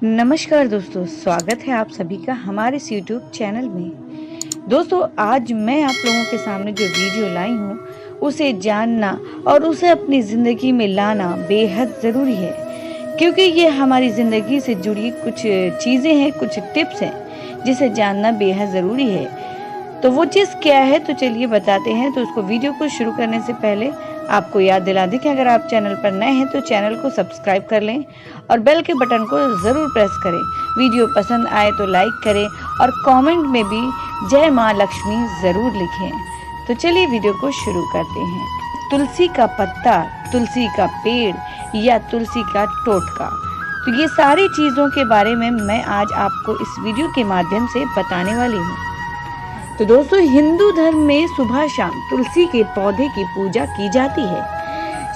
नमस्कार दोस्तों, स्वागत है आप सभी का हमारे इस YouTube चैनल में। दोस्तों, आज मैं आप लोगों के सामने जो वीडियो लाई हूँ, उसे जानना और उसे अपनी ज़िंदगी में लाना बेहद ज़रूरी है, क्योंकि ये हमारी ज़िंदगी से जुड़ी कुछ चीज़ें हैं, कुछ टिप्स हैं, जिसे जानना बेहद ज़रूरी है। तो वो चीज़ क्या है, तो चलिए बताते हैं। तो उसको वीडियो को शुरू करने से पहले आपको याद दिला दें कि अगर आप चैनल पर नए हैं तो चैनल को सब्सक्राइब कर लें और बेल के बटन को ज़रूर प्रेस करें। वीडियो पसंद आए तो लाइक करें और कमेंट में भी जय माँ लक्ष्मी ज़रूर लिखें। तो चलिए वीडियो को शुरू करते हैं। तुलसी का पत्ता, तुलसी का पेड़ या तुलसी का टोटका, तो ये सारी चीज़ों के बारे में मैं आज आपको इस वीडियो के माध्यम से बताने वाली हूँ। तो दोस्तों, हिंदू धर्म में सुबह शाम तुलसी के पौधे की पूजा की जाती है।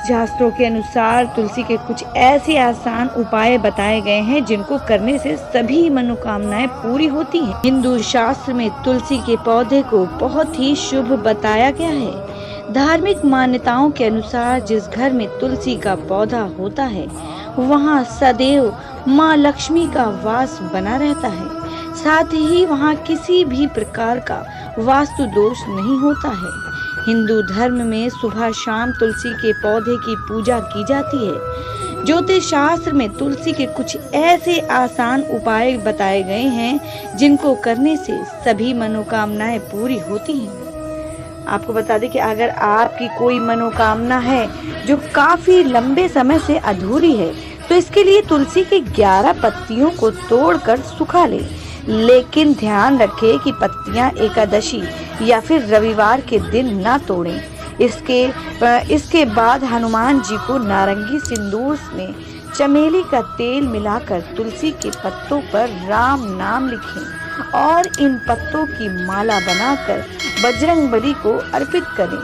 शास्त्रों के अनुसार तुलसी के कुछ ऐसे आसान उपाय बताए गए हैं जिनको करने से सभी मनोकामनाएं पूरी होती हैं। हिंदू शास्त्र में तुलसी के पौधे को बहुत ही शुभ बताया गया है। धार्मिक मान्यताओं के अनुसार जिस घर में तुलसी का पौधा होता है, वहाँ सदैव माँ लक्ष्मी का वास बना रहता है। साथ ही वहाँ किसी भी प्रकार का वास्तु दोष नहीं होता है। हिंदू धर्म में सुबह शाम तुलसी के पौधे की पूजा की जाती है। ज्योतिष शास्त्र में तुलसी के कुछ ऐसे आसान उपाय बताए गए हैं जिनको करने से सभी मनोकामनाएं पूरी होती हैं। आपको बता दें कि अगर आपकी कोई मनोकामना है जो काफी लंबे समय से अधूरी है, तो इसके लिए तुलसी की 11 पत्तियों को तोड़कर सुखा ले। लेकिन ध्यान रखें कि पत्तियां एकादशी या फिर रविवार के दिन ना तोड़ें। इसके बाद हनुमान जी को नारंगी सिंदूर में चमेली का तेल मिलाकर तुलसी के पत्तों पर राम नाम लिखें और इन पत्तों की माला बनाकर बजरंगबली को अर्पित करें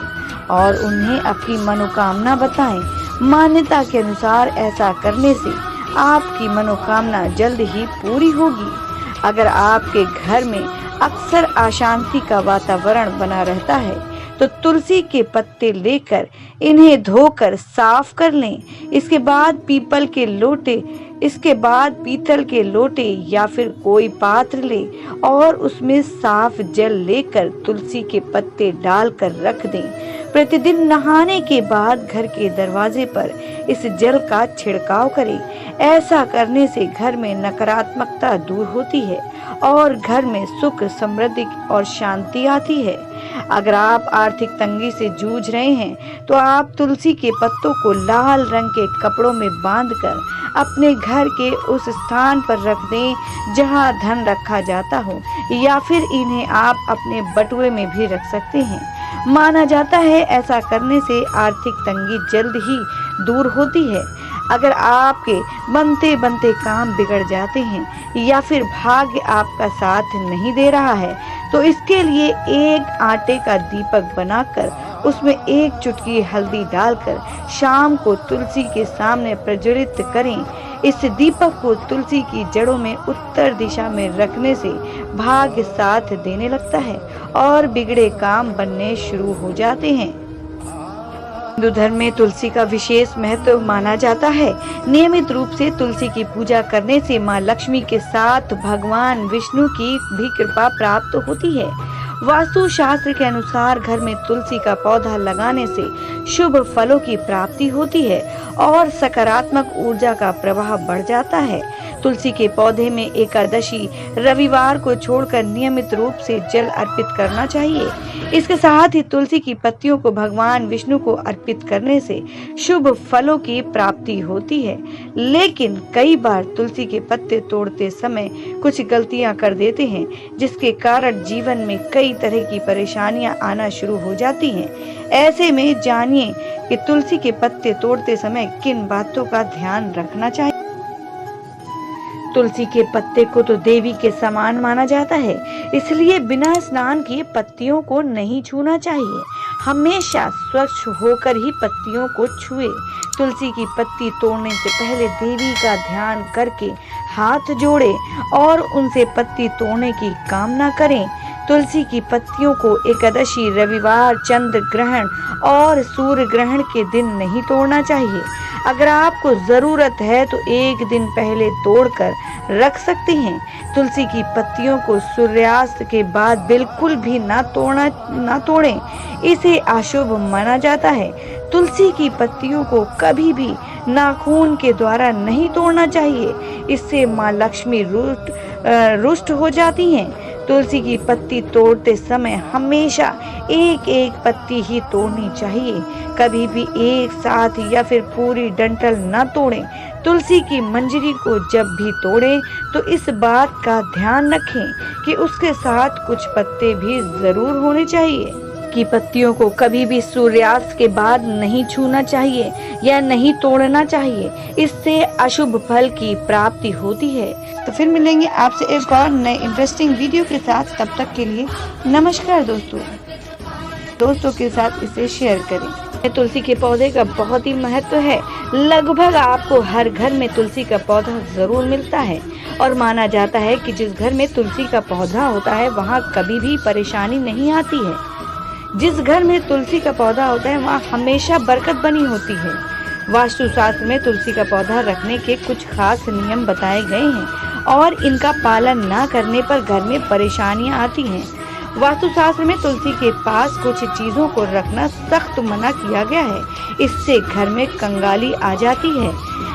और उन्हें अपनी मनोकामना बताएं। मान्यता के अनुसार ऐसा करने से आपकी मनोकामना जल्द ही पूरी होगी। अगर आपके घर में अक्सर अशांति का वातावरण बना रहता है, तो तुलसी के पत्ते लेकर इन्हें धोकर साफ कर लें। इसके बाद पीतल के लोटे या फिर कोई पात्र ले और उसमें साफ जल लेकर तुलसी के पत्ते डालकर रख दें। प्रतिदिन नहाने के बाद घर के दरवाजे पर इस जल का छिड़काव करें। ऐसा करने से घर में नकारात्मकता दूर होती है और घर में सुख, समृद्धि और शांति आती है। अगर आप आर्थिक तंगी से जूझ रहे हैं, तो आप तुलसी के पत्तों को लाल रंग के कपड़ों में बांधकर अपने घर के उस स्थान पर रख दें जहां धन रखा जाता हो, या फिर इन्हें आप अपने बटुए में भी रख सकते हैं। माना जाता है ऐसा करने से आर्थिक तंगी जल्द ही दूर होती है। अगर आपके बनते बनते काम बिगड़ जाते हैं या फिर भाग्य आपका साथ नहीं दे रहा है, तो इसके लिए एक आटे का दीपक बनाकर उसमें एक चुटकी हल्दी डालकर शाम को तुलसी के सामने प्रज्वलित करें। इस दीपक को तुलसी की जड़ों में उत्तर दिशा में रखने से भाग्य साथ देने लगता है और बिगड़े काम बनने शुरू हो जाते हैं। हिंदू धर्म में तुलसी का विशेष महत्व माना जाता है। नियमित रूप से तुलसी की पूजा करने से माँ लक्ष्मी के साथ भगवान विष्णु की भी कृपा प्राप्त होती है। वास्तु शास्त्र के अनुसार घर में तुलसी का पौधा लगाने से शुभ फलों की प्राप्ति होती है और सकारात्मक ऊर्जा का प्रवाह बढ़ जाता है। तुलसी के पौधे में एकादशी, रविवार को छोड़कर नियमित रूप से जल अर्पित करना चाहिए। इसके साथ ही तुलसी की पत्तियों को भगवान विष्णु को अर्पित करने से शुभ फलों की प्राप्ति होती है। लेकिन कई बार तुलसी के पत्ते तोड़ते समय कुछ गलतियां कर देते हैं, जिसके कारण जीवन में कई तरह की परेशानियां आना शुरू हो जाती हैं। ऐसे में जानिए कि तुलसी के पत्ते तोड़ते समय किन बातों का ध्यान रखना चाहिए। तुलसी के पत्ते को तो देवी के समान माना जाता है, इसलिए बिना स्नान किए पत्तियों को नहीं छूना चाहिए। हमेशा स्वच्छ होकर ही पत्तियों को छुए। तुलसी की पत्ती तोड़ने से पहले देवी का ध्यान करके हाथ जोड़े और उनसे पत्ती तोड़ने की कामना करें। तुलसी की पत्तियों को एकादशी, रविवार, चंद्र ग्रहण और सूर्य ग्रहण के दिन नहीं तोड़ना चाहिए। अगर आपको ज़रूरत है तो एक दिन पहले तोड़कर रख सकती हैं। तुलसी की पत्तियों को सूर्यास्त के बाद बिल्कुल भी ना तोड़ें, इसे अशुभ माना जाता है। तुलसी की पत्तियों को कभी भी नाखून के द्वारा नहीं तोड़ना चाहिए, इससे माँ लक्ष्मी रुष्ट हो जाती हैं। तुलसी की पत्ती तोड़ते समय हमेशा एक एक पत्ती ही तोड़नी चाहिए, कभी भी एक साथ या फिर पूरी डंठल न तोड़ें। तुलसी की मंजरी को जब भी तोड़ें तो इस बात का ध्यान रखें कि उसके साथ कुछ पत्ते भी जरूर होने चाहिए। की पत्तियों को कभी भी सूर्यास्त के बाद नहीं छूना चाहिए या नहीं तोड़ना चाहिए, इससे अशुभ फल की प्राप्ति होती है। तो फिर मिलेंगे आपसे एक और नए इंटरेस्टिंग वीडियो के साथ। तब तक के लिए नमस्कार दोस्तों के साथ इसे शेयर करें। तुलसी के पौधे का बहुत ही महत्व है। लगभग आपको हर घर में तुलसी का पौधा जरूर मिलता है और माना जाता है कि जिस घर में तुलसी का पौधा होता है वहाँ कभी भी परेशानी नहीं आती है। जिस घर में तुलसी का पौधा होता है वहाँ हमेशा बरकत बनी होती है। वास्तुशास्त्र में तुलसी का पौधा रखने के कुछ खास नियम बताए गए हैं और इनका पालन न करने पर घर में परेशानियां आती हैं। वास्तुशास्त्र में तुलसी के पास कुछ चीजों को रखना सख्त मना किया गया है, इससे घर में कंगाली आ जाती है।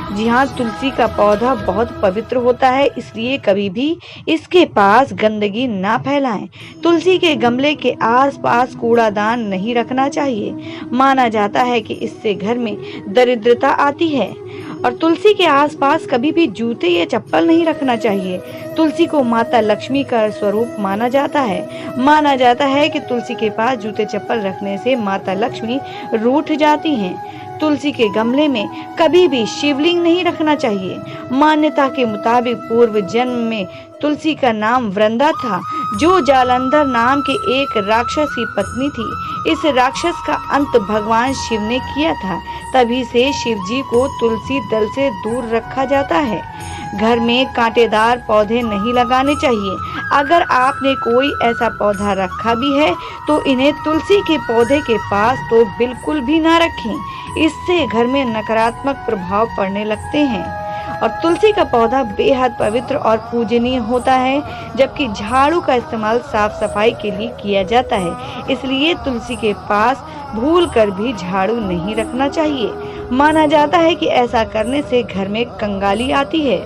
जी हाँ, तुलसी का पौधा बहुत पवित्र होता है, इसलिए कभी भी इसके पास गंदगी ना फैलाएं। तुलसी के गमले के आसपास कूड़ादान नहीं रखना चाहिए, माना जाता है कि इससे घर में दरिद्रता आती है। और तुलसी के आसपास कभी भी जूते या चप्पल नहीं रखना चाहिए। तुलसी को माता लक्ष्मी का स्वरूप माना जाता है। माना जाता है कि तुलसी के पास जूते चप्पल रखने से माता लक्ष्मी रूठ जाती हैं। तुलसी के गमले में कभी भी शिवलिंग नहीं रखना चाहिए। मान्यता के मुताबिक पूर्व जन्म में तुलसी का नाम वृंदा था, जो जालंधर नाम के एक राक्षस की पत्नी थी। इस राक्षस का अंत भगवान शिव ने किया था, तभी से शिव जी को तुलसी दल से दूर रखा जाता है। घर में कांटेदार पौधे नहीं लगाने चाहिए। अगर आपने कोई ऐसा पौधा रखा भी है तो इन्हें तुलसी के पौधे के पास तो बिल्कुल भी ना रखें, इससे घर में नकारात्मक प्रभाव पड़ने लगते हैं। और तुलसी का पौधा बेहद पवित्र और पूजनीय होता है, जबकि झाड़ू का इस्तेमाल साफ सफाई के लिए किया जाता है, इसलिए तुलसी के पास भूल कर भी झाड़ू नहीं रखना चाहिए। माना जाता है कि ऐसा करने से घर में कंगाली आती है।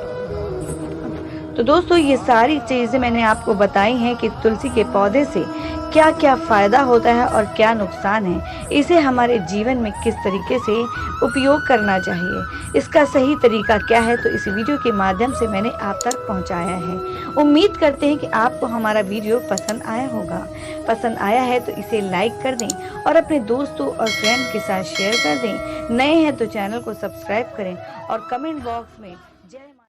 तो दोस्तों, ये सारी चीजें मैंने आपको बताई हैं कि तुलसी के पौधे से क्या क्या फायदा होता है और क्या नुकसान है, इसे हमारे जीवन में किस तरीके से उपयोग करना चाहिए, इसका सही तरीका क्या है, तो इस वीडियो के माध्यम से मैंने आप तक पहुंचाया है। उम्मीद करते हैं कि आपको हमारा वीडियो पसंद आया होगा। पसंद आया है तो इसे लाइक कर दें और अपने दोस्तों और फ्रेंड के साथ शेयर कर दें। नए हैं तो चैनल को सब्सक्राइब करें और कमेंट बॉक्स में जय